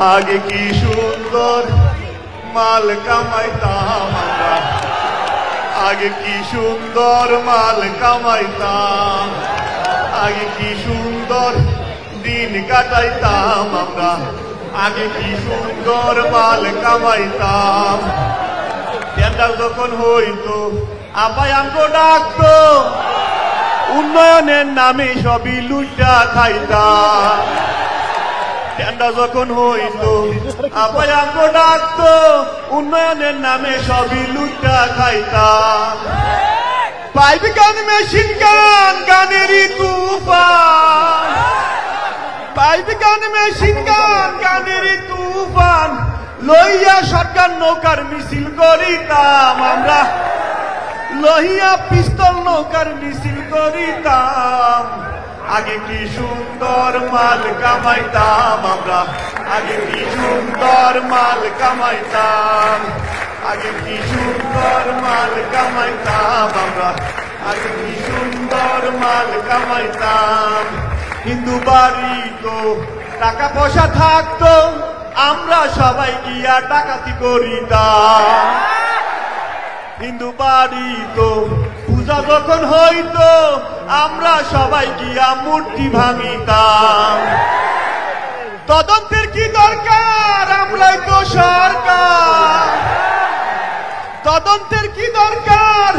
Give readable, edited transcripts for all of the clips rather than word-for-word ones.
আগে কি সুন্দর মাল কামাইতাম আমরা, আগে কি সুন্দর মাল কামাইতাম, আগে কি সুন্দর দিন কাটাইতাম আমরা, আগে কি সুন্দর মাল কামাইতাম। টেন্ডার যখন হইতো আপাই আমগো ডাকতো, উন্নয়নের নামে সবই লুটা খাইতাম। টেন্ডার যখন হইতো আপাই আমগো ডাকতো, উন্নয়নের নামে সবই লুটা খাইতাম। পাইপ গান মেশিন গান গানেরই তুফান, পাইপ গান মেশিন গান গানেরই তুফান, লইয়া সরকার নৌকার মিছিল করিতাম আমরা, লইয়া পিস্তল নৌকার মিছিল করিতাম। আগে কি সুন্দর মাল কামাইতাম আমরা, আগে কি সুন্দর মাল কামাইতাম, আগে কি সুন্দর মাল কামাইতাম আমরা, আগে কি সুন্দর মাল কামাইতাম। হিন্দু বাড়ি তো টাকা পয়সা থাকতো, আমরা সবাই গিয়া ডাকাতি করিতাম। হিন্দু বাড়ি তো পূজা যখন হইতো, আমরা সবাই গিয়া মূর্তি ভাঙিতাম। তদন্তের কি দরকার, আমরাই তো সরকার, তদন্তের কি দরকার,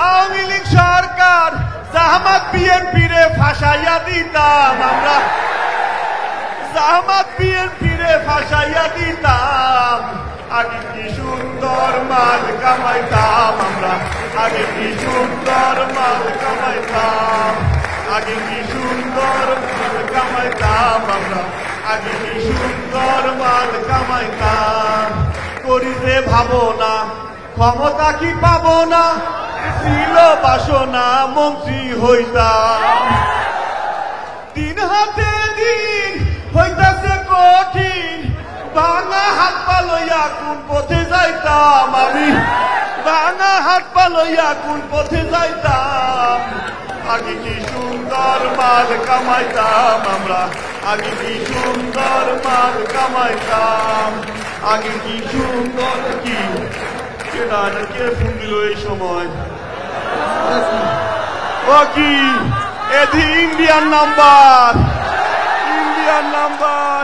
আওয়ামী লীগ সরকার, জামাত বিএনপি রে ফাঁসাইয়া দিতাম আমরা, জামাত বিএনপি রে ফাঁসাইয়া দিতাম। আগে কি সুন্দর মাল কামাইতাম আমরা, আগে কি সুন্দর মাল কামাইতাম, আগে কি সুন্দর মাল কামাইতাম আমরা, আগে কি সুন্দর মাল কামাইতাম। করি যে ভাবনা ক্ষমতা কি পাবো না, ছিল বাসনা মন্ত্রী হইতাম। দিন হাতে দিন হইতাছে কঠিন, ভাঙা হাত পা লইয়া কোন পথে যাইতাম আমি, ভাঙা হাত পা লইয়া কোন পথে যাইতাম। আগে কি সুন্দর মাল কামাইতাম আমরা, আগে কি সুন্দর মাল কামাইতাম, আগে কি সুন্দর। কি কে ফোন দিল এই সময়? ও কি এদি ইন্ডিয়ান নাম্বার, ইন্ডিয়ান নাম্বার,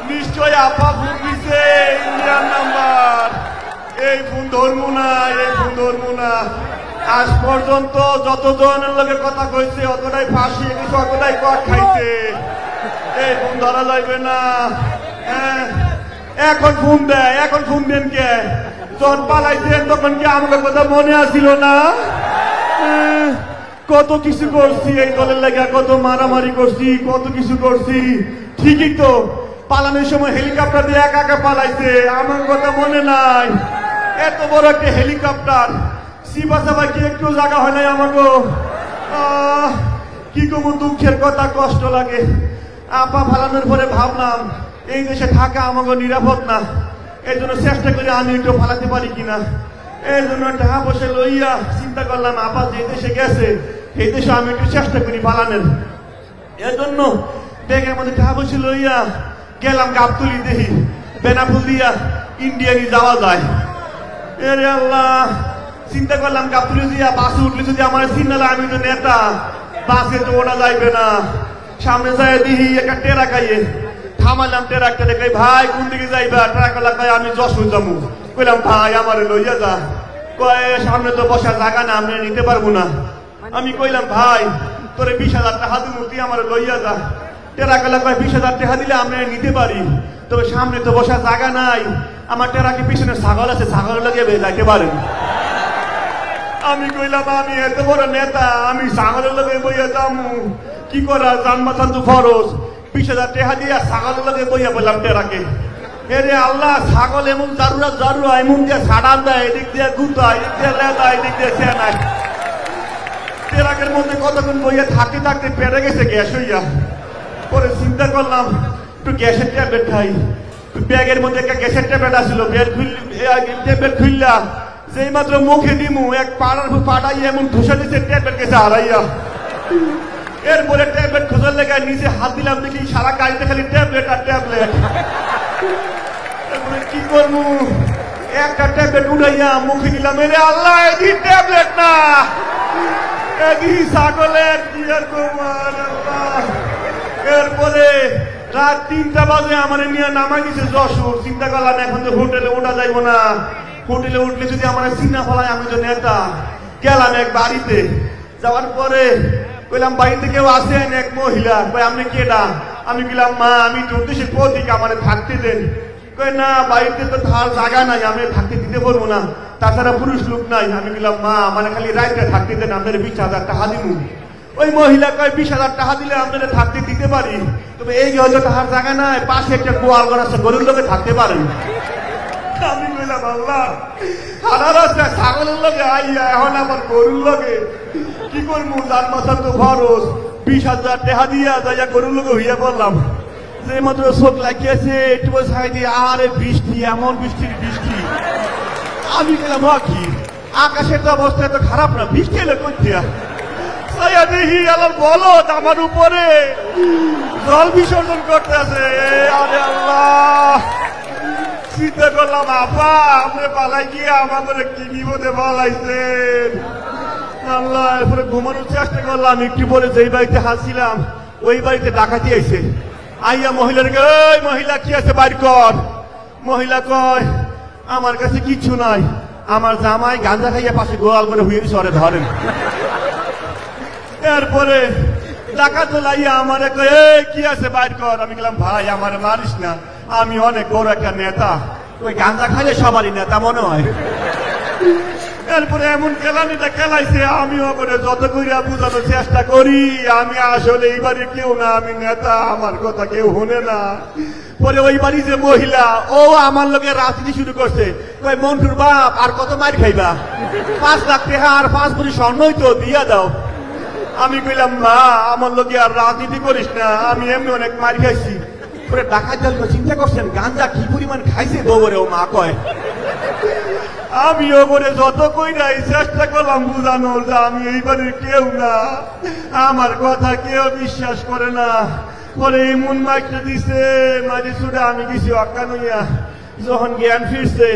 নিশ্চয় আপা ফোন দিছে, ইন্ডিয়ান নাম্বার। এই ফোন ধরবো না, এই ফোন ধরবো না। আজ পর্যন্ত যতজনের লগে কথা কইছে অতটাই ফাঁসি গেছে, অতটাই কট খাইছে। এই ফোন ধরা যাইবে না। এখন ফোন দেয়, এখন ফোন দেন কে? যখন পালাইছেন তখন কি আমাদের কথা মনে আসিল না? কত কিছু করছি এই দলের লাগা, কত মারামারি করছি, কত কিছু করছি। ঠিকই তো, পালানোর সময় হেলিকপ্টার দিয়ে একা একা পালাইছে, আমার কথা মনে নাই? এত বড় একটা হেলিকপ্টার, সিবাসাবা কি একটু জায়গা হয় নাই আমাকে? কি করবো, দুঃখের কথা, কষ্ট লাগে। আপা ফালানোর পরে ভাবলাম এই দেশে থাকা আমাকে নিরাপদ না, এই জন্য চেষ্টা করি আমি একটু ফালাতে পারি কিনা। এই জন্য টাকা বসে লইয়া চিন্তা করলাম আপা যে দেশে গেছে এই দেশে আমি একটু চেষ্টা করি পালানোর। এর জন্য ব্যাগের মধ্যে টাকা বসে লইয়া গেলাম গাবতলি, দেখি বেনাপুল দিয়া ইন্ডিয়ানি যাওয়া যায়। এরে আল্লাহ, চিন্তা করলাম গাবতলি দিয়া বাসে উঠলে যদি আমার চিন্তা, আমি তো নেতা, বাসে তো ওটা যাইবে না। সামনে যায় দেখি একটা টেরা খাইয়ে, থামালাম টেরাকটা দেখে, ভাই কোন দিকে যাইবা? ট্রাকলা কয় আমি যশোর যাবো। কইলাম ভাই আমার লইয়া যা। কয় সামনে তো বসার জায়গা না, আমি নিতে পারবো না। আমি কইলাম ভাই তোরে 20,000 টাকা দিমু, তুই আমার লইয়া যা। টেরাকলা কয় 20,000 টাকা দিলে আমরা নিতে পারি, তবে সামনে তো বসার জায়গা নাই। আমার টেরাকে পিছনে ছাগল আছে, ছাগল লাগিয়ে যাইতে পারেন। আমি কইলাম আমি এত বড় নেতা, আমি ছাগলের লগে বইয়া যামু কি করা? জান মাথান তো ফরজ। 20,000 টাকা দিয়া ছাগলের লগে বইয়া বললাম টেরাকে। এরে আল্লাহ, ছাগল এমন জারুরা জারুরা, এমন দিয়ে ছাড়ান দেয়, এদিক দিয়ে গুতায়, এদিক দিয়ে লেদায়, এদিক দিয়ে চেনায়। টেরাকের মধ্যে কতক্ষণ বইয়া থাকতে থাকতে পেরে গেছে গ্যাস হইয়া। পরে চিন্তা করলাম একটু গ্যাসের ট্যাবলেট খাই। ব্যাগের মধ্যে একটা গ্যাসের ট্যাবলেট আসছিল, ট্যাবলেট খুললা যেই মাত্র মুখে দিমু এক পাড়াই এমন ধুসা দিচ্ছে, ট্যাবলেট গেছে হারাইয়া। এরপরে ট্যাবলেট খোঁজার লেগে নিচে হাত দিলাম, দেখি সারা গাড়িতে খালি ট্যাবলেট আর ট্যাবলেট। কি করবো একটা ট্যাবলেট উড়াইয়া মুখে দিলাম এরে আল্লাহ এদি ট্যাবলেট না এদি ছাগলের কি আর কুমার আল্লাহ। এরপরে রাত 3টা বাজে আমার নিয়ে নামাই দিছে যশোর। চিন্তা করলাম এখন তো হোটেলে ওঠা যাইব না, হোটেলে উঠলে যদি আমার চিন্তা ফলায় আমি তো নেতা। গেলাম এক বাড়িতে, যাওয়ার পরে কইলাম বাড়িতে কেউ আসেন? এক মহিলা কই আপনি কেডা? আমি গেলাম মা আমি জ্যোতিষের প্রতীক আমার থাকতে দেন। কই না বাড়িতে তো থার জায়গা নাই, আমি থাকতে দিতে পারবো না, তাছাড়া পুরুষ লোক নাই। আমি গেলাম মা মানে খালি রাইতে থাকতে দেন, আপনার 20,000 টাকা দিব। ওই মহিলা কয় 20,000 টাকা দিলে আপনাদের থাকতে দিতে পারি, তবে এই হয়তো তাহার জায়গা নাই, পাশে একটা গোয়াল ঘর আছে, গরুর লোকে থাকতে পারেন। আমি বললাম আল্লাহ সারা রাস্তা ছাগলের লোকে আইয়া এখন আমার গরুর লোকে কি করবো? যার মাথার তো খরচ 20,000 টাকা দিয়া যাইয়া গরুর লোকে হইয়া বললাম যে মাত্র চোখ লাগিয়েছে একটু ছাই দিয়ে আরে বৃষ্টি, এমন বৃষ্টির বৃষ্টি। আমি গেলাম কি আকাশের তো অবস্থা এত খারাপ না, বৃষ্টি এলে করতে দেখি আল্লাহ বলো আমার উপরে জল বিসর্জন করতে আছে। আরে আল্লাহ চিন্তা করলাম আপা আপনি পালাই গিয়ে আমাদের কি বিপদে পালাইছেন আল্লাহ। এরপরে ঘুমানোর চেষ্টা করলাম, একটু পরে যেই বাড়িতে হাসছিলাম ওই বাড়িতে ডাকাতি আইছে। আইয়া মহিলাকে ওই মহিলা কি আছে বাইর কর। মহিলা কয় আমার কাছে কিচ্ছু নাই, আমার জামাই গাঁজা খাইয়া পাশে গোয়াল করে হুইয়ে সরে ধরেন। এরপরে ডাকাত লাইয়া আমার কি আছে বাইর কর। আমি গেলাম ভাই আমার মারিস না, আমি অনেক বড় একটা নেতা, ওই গাঁজা খাইলে সবারই নেতা মনে হয়। এরপরে এমন খেলানিটা খেলাইছে, আমিও করে যত করিয়া বুঝানোর চেষ্টা করি আমি আসলে এই বাড়ির কেউ না, আমি নেতা, আমার কথা কেউ শুনে না। পরে ওই বাড়ি যে মহিলা ও আমার লোকের রাজনীতি শুরু করছে, কই মন্টুর বাপ আর কত মার খাইবা, 5 লাখ টাকা আর 5 ভরি স্বর্ণই তো দিয়া দাও। আমি কইলাম মা আমার লোকে আর রাজনীতি করিস না, আমি এমনি অনেক মার খাইছি। পরে ডাকাত দল চিন্তা করছেন গাঁজা কি পরিমাণ খাইছে গোবরে, ও মা কয়। আমি ওপরে যত কইরাই চেষ্টা করলাম বুঝানোর যে আমি এই বাড়ির কেউ না, আমার কথা কেউ বিশ্বাস করে না। পরে এমন মাইকটা দিছে মাঝে ছুটে আমি কিছু অজ্ঞান হইয়া যখন জ্ঞান ফিরছে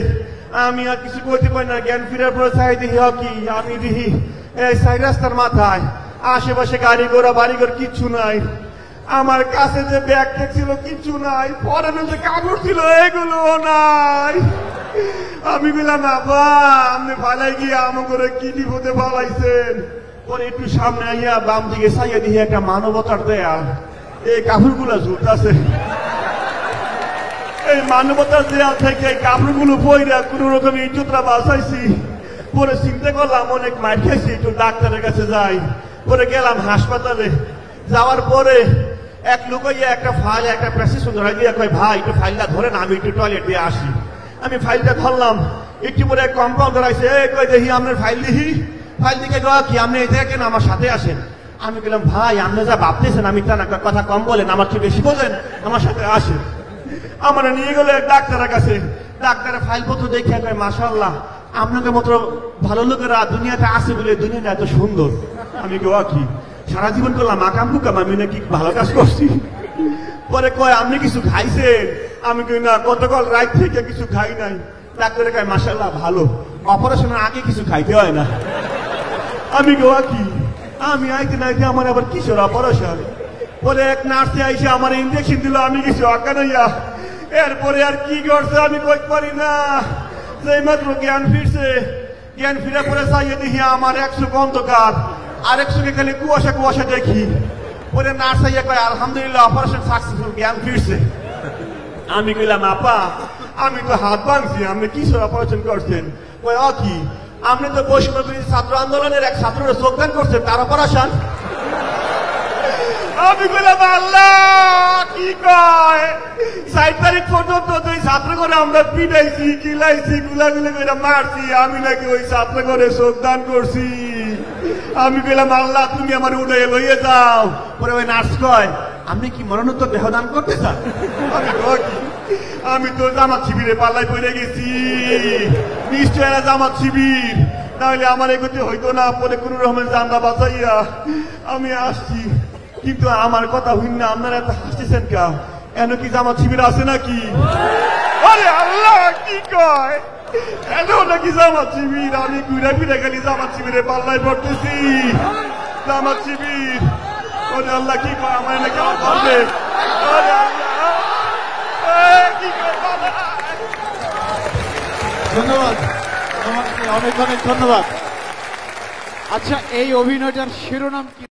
আমি আর কিছু করতে পারি না। জ্ঞান ফিরার পরে চাই দেখি কি আমি দেখি এই 4 রাস্তার মাথায় আশেপাশে গাড়ি ঘোড়া বাড়িঘর কিচ্ছু নাই, আমার কাছে যে ব্যাগ ট্যাগ ছিল কিচ্ছু নাই, পরে যে কাপড় ছিল এগুলো নাই। আমি বললাম বাবা আপনি ফালাই গিয়ে আমার করে কি বিপদে ফালাইছেন। পরে একটু সামনে আইয়া বাম দিকে চাইয়া দিয়ে একটা মানবতার দেয়াল, এই কাপড়গুলো ঝুলতেছে। এই মানবতার দেয়াল থেকে এই কাপড়গুলো পইরা কোন রকম ইজ্জতটা বাঁচাইছি। পরে চিন্তা করলাম অনেক মার খাইছি, একটু ডাক্তারের কাছে যাই। পরে গেলাম হাসপাতালে, যাওয়ার পরে এক লোক একটা ফাইল একটা প্রেসক্রিপশন ধরাই দিয়ে কয় ভাই একটু ফাইলটা ধরেন আমি একটু টয়লেট দিয়ে আসি। আমি ফাইলটা ধরলাম, একটু পরে কম্পাউন্ডার আছে কই দেখি আপনার ফাইল দেখি। ফাইল দিকে কি আপনি দেখেন আমার সাথে আসেন। আমি বললাম ভাই আপনি যা ভাবতেছেন আমি তা না, কথা কম বলেন, আমার চেয়ে বেশি বলেন, আমার সাথে আসেন। আমার নিয়ে গেল এক ডাক্তারের কাছে। ডাক্তারের ফাইলপত্র দেখে কয় মাশাআল্লাহ আপনাকে মতো ভালো লোকেরা দুনিয়াতে আছে বলে দুনিয়াটা এত সুন্দর। আমি কি সারা জীবন করলাম আকাম কুকাম, আমি নাকি ভালো কাজ করছি। পরে কয় আপনি কিছু খাইছেন? আমি কই না গতকাল রাত থেকে কিছু খাই নাই। ডাক্তারে কয় মাশাআল্লাহ ভালো, অপারেশনের আগে কিছু খাইতে হয় না। আমি কি আমি আইতে নাইতে আমার আবার কিসের অপারেশন। পরে এক নার্সে আইসে আমার ইঞ্জেকশন দিল, আমি কিছু অজ্ঞান হইয়া। এরপরে আর কি করছে আমি কইতে পারি না। যে মাত্র জ্ঞান ফিরছে, জ্ঞান ফিরে পরে চাইয়ে দেখি আমার 1 চোখ অন্ধকার আর 1 চোখে খালি কুয়াশা কুয়াশা দেখি। পরে নার্স আইয়া কয় আলহামদুলিল্লাহ অপারেশন সাকসেসফুল, জ্ঞান ফিরছে। আমি কইলাম আপা আমি তো হাত ভাঙছি, আপনি কিসের অপারেশন করছেন? কয় কি আপনি তো বৈষম্য ছাত্র আন্দোলনের এক ছাত্রের যোগদান করছেন, তার অপারেশন। আমি বললাম আল্লাহ কি কয় 4 তারিখ পর্যন্ত ওই ছাত্র করে আমরা পিটাইছি কিলাইছি গুলাগুলি করে মারছি, আমি নাকি ওই ছাত্র করে যোগদান করছি। আমি বললাম আল্লাহ তুমি আমার উঠে লইয়ে যাও। পরে ওই নার্স কয় আপনি কি মরণোত্তর দেহদান করতে চান? আমি তো জামাত শিবিরে পাল্লাই পড়ে গেছি, নিশ্চয় এরা জামাত শিবির, নাহলে আমার এগোতে হইতো না। পরে কোন রকমের জানলা বাঁচাইয়া আমি আসছি। কিন্তু আমার কথা হইন না আপনারা এত হাসতেছেন কা? এন কি জামাত শিবির আছে নাকি? আরে আল্লাহ কি কয় এত নাকি জামাত শিবির আমি ঘুরে ফিরে গেলি জামাত শিবিরে পাল্লায় পড়তেছি জামাত শিবির ওরে আল্লাহ কি কয় আমার নাকি আমার পারবে ওরে আল্লাহ কি কয় ধন্যবাদ অনেক অনেক ধন্যবাদ। আচ্ছা এই অভিনয়টার শিরোনাম কি?